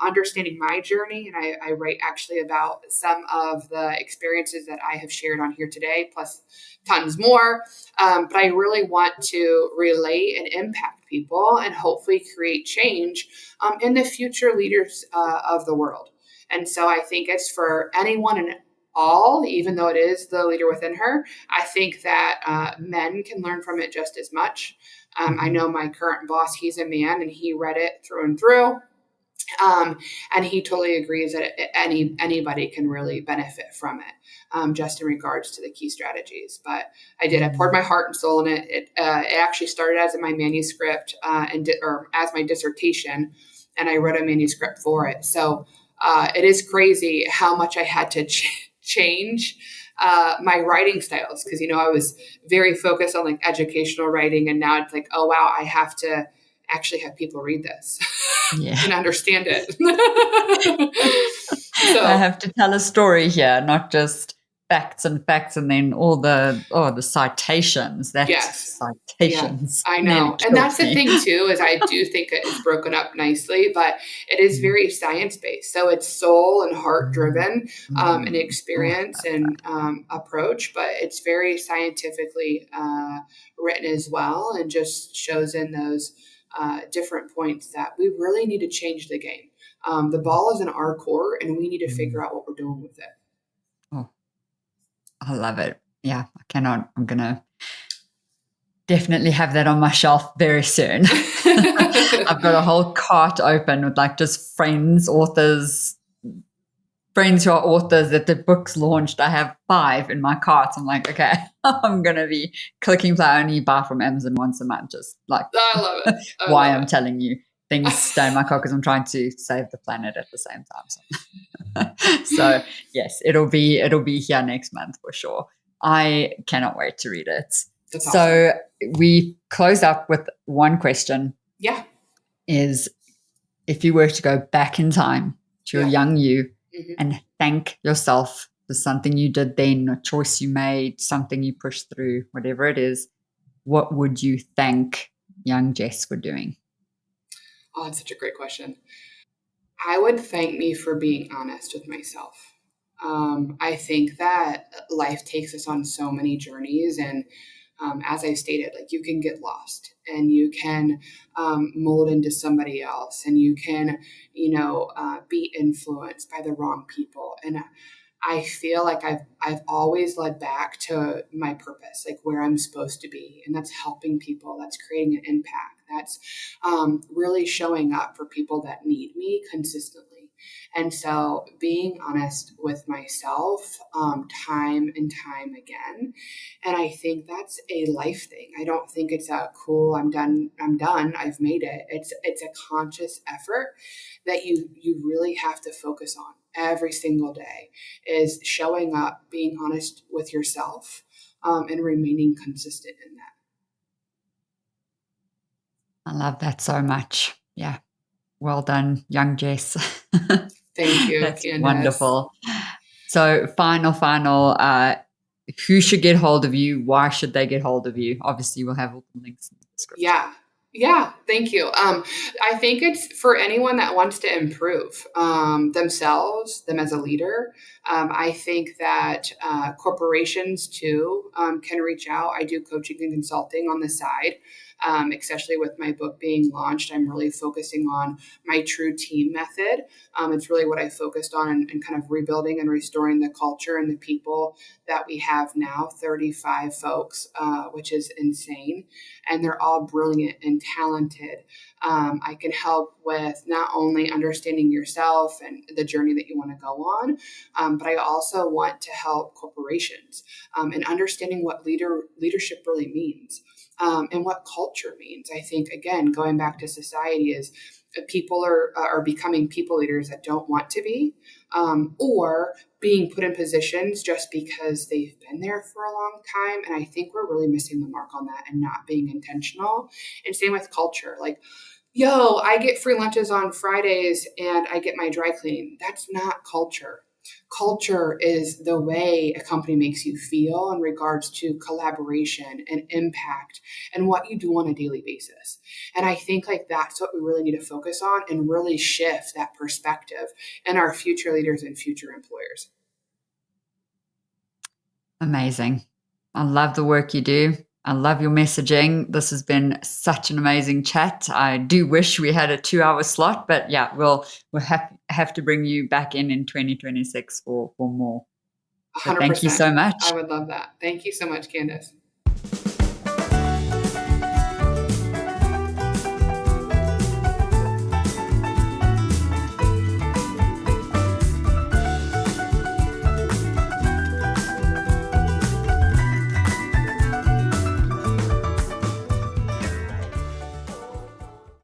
understanding my journey. And I write actually about some of the experiences that I have shared on here today, plus tons more. But I really want to relate and impact people and hopefully create change in the future leaders of the world. And so I think it's for anyone and all, even though it is the leader within her. I think that men can learn from it just as much. I know my current boss, he's a man and he read it through and through. And he totally agrees that anybody can really benefit from it, just in regards to the key strategies. But I poured my heart and soul in it. It actually started as my manuscript or as my dissertation, and I wrote a manuscript for it. So it is crazy how much I had to change my writing styles, because I was very focused on like educational writing, and now it's like, oh wow, I have to actually have people read this and understand it. So I have to tell a story here, not just facts and then all the citations. yes. Citations. Yeah, I Nearly know. And killed that's the me. thing too, is I do think it is broken up nicely, but it is very science-based. So it's soul and heart driven, and experience and approach, but it's very scientifically written as well, and just shows in those different points that we really need to change the game. The ball is in our court and we need to figure out what we're doing with it. Oh, I love it. Yeah, I'm going to definitely have that on my shelf very soon. I've got a whole cart open with like just friends who are authors that the book's launched. I have 5 in my cart. I'm like, okay, I'm going to be clicking play. I only buy from Amazon once a month, just like I love it. why I'm telling you things stay in my cart, because I'm trying to save the planet at the same time. So yes, it'll be here next month for sure. I cannot wait to read it. That's so awesome. We close up with one question. Yeah. Is if you were to go back in time to your young you and thank yourself for something you did then, a choice you made, something you pushed through, whatever it is, what would you thank young Jess for doing? Oh, that's such a great question. I would thank me for being honest with myself. I think that life takes us on so many journeys, and as I stated, like you can get lost and you can mold into somebody else, and you can, be influenced by the wrong people. And I feel like I've always led back to my purpose, like where I'm supposed to be, and that's helping people. That's creating an impact. That's really showing up for people that need me consistently. And so, being honest with myself, time and time again, and I think that's a life thing. I don't think it's a cool. I'm done. I've made it. It's a conscious effort that you really have to focus on every single day, is showing up, being honest with yourself, and remaining consistent in that. I love that so much. Yeah. Well done, young Jess. Thank you, That's Candice. wonderful. So final, who should get hold of you? Why should they get hold of you? Obviously, we'll have all the links in the description. Yeah, thank you. I think it's for anyone that wants to improve themselves, them as a leader. I think that corporations too can reach out. I do coaching and consulting on the side. especially with my book being launched. I'm really focusing on my true team method. It's really what I focused on and kind of rebuilding and restoring the culture and the people that we have now, 35 folks, which is insane. And they're all brilliant and talented. I can help with not only understanding yourself and the journey that you want to go on, but I also want to help corporations and understanding what leadership really means and what culture means. I think, again, going back to society is people are becoming people leaders that don't want to be, or being put in positions just because they've been there for a long time. And I think we're really missing the mark on that and not being intentional. And same with culture. Like, yo, I get free lunches on Fridays and I get my dry cleaning. That's not culture. Culture is the way a company makes you feel in regards to collaboration and impact and what you do on a daily basis. And I think like that's what we really need to focus on and really shift that perspective in our future leaders and future employers. Amazing. I love the work you do. I love your messaging. This has been such an amazing chat. I do wish we had a 2-hour slot, but yeah, we'll have to bring you back in 2026 for more. But thank you 100%. so much. I would love that. Thank you so much, Candice.